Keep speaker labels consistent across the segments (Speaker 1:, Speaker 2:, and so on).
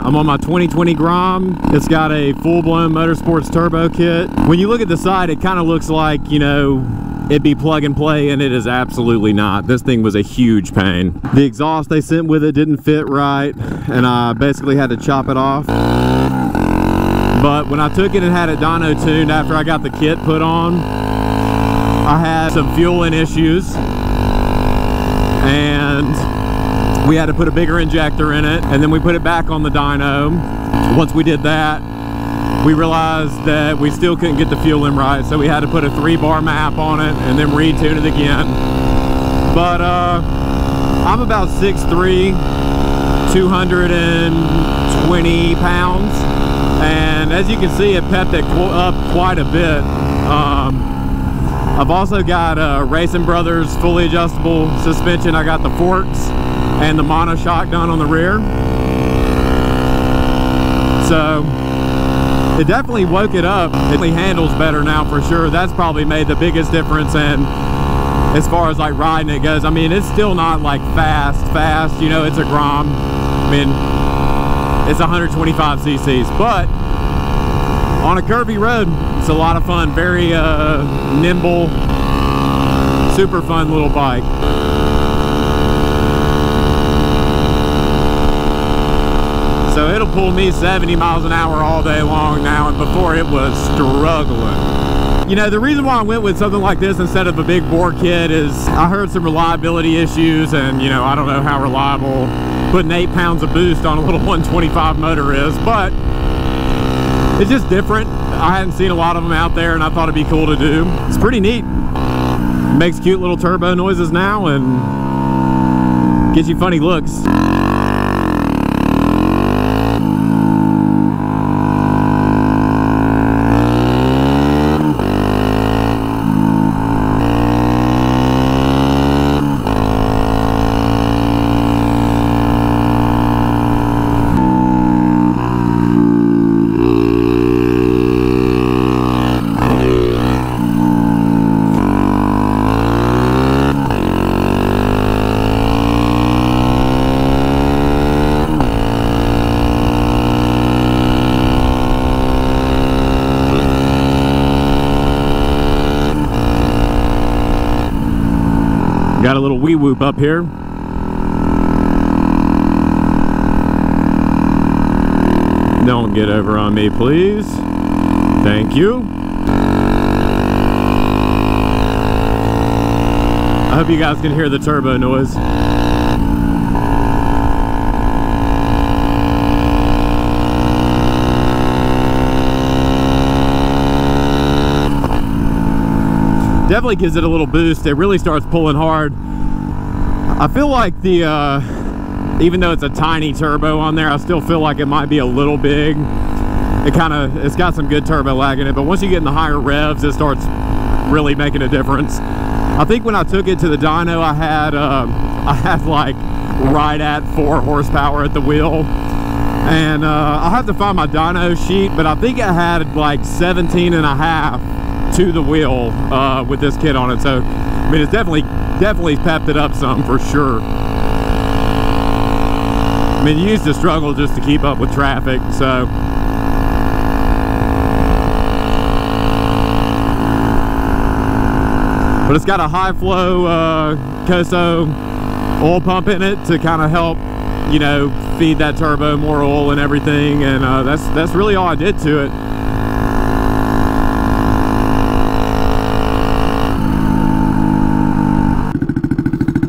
Speaker 1: I'm on my 2020 Grom. It's got a full-blown motorsports turbo kit. When you look at the side, it kind of looks like, you know, it'd be plug and play, and it is absolutely not. This thing was a huge pain. The exhaust they sent with it didn't fit right, and I basically had to chop it off. But when I took it and had it dyno tuned after I got the kit put on, I had some fueling issues, and we had to put a bigger injector in it, and then we put it back on the dyno. Once we did that, we realized that we still couldn't get the fueling right, so we had to put a 3-bar map on it and then retune it again. But I'm about 6'3", 220 pounds, and as you can see, it pepped it up quite a bit. I've also got a Racing Brothers fully adjustable suspension. I got the forks and the monoshock done on the rear. So it definitely woke it up. It handles better now for sure. That's probably made the biggest difference in as far as like riding it goes. I mean, it's still not like fast, you know, it's a Grom. I mean, it's 125 cc's, but on a curvy road, it's a lot of fun. Very nimble, super fun little bike. So it'll pull me 70 miles an hour all day long now, and before it was struggling. You know, the reason why I went with something like this instead of a big bore kit is I heard some reliability issues, and you know, I don't know how reliable putting 8 pounds of boost on a little 125 motor is, but it's just different. I hadn't seen a lot of them out there, and I thought it'd be cool to do. It's pretty neat. It makes cute little turbo noises now and gives you funny looks. Got a little wee whoop up here. Don't get over on me, please. Thank you. I hope you guys can hear the turbo noise. Definitely gives it a little boost. It really starts pulling hard. I feel like the even though it's a tiny turbo on there, I still feel like it might be a little big. It's got some good turbo lag in it, but once you get in the higher revs, it starts really making a difference. I think when I took it to the dyno, I had like right at 4 horsepower at the wheel, and I'll have to find my dyno sheet, but I think I had like 17.5 to the wheel with this kit on it. So I mean, it's definitely pepped it up some for sure. I mean, you used to struggle just to keep up with traffic, so but it's got a high flow Coso oil pump in it to kind of help, you know, feed that turbo more oil and everything, and that's really all I did to it.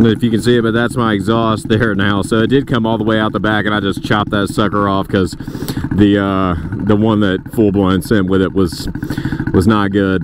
Speaker 1: If you can see it, but that's my exhaust there now. So it did come all the way out the back, and I just chopped that sucker off because the one that full blown sent with it was not good.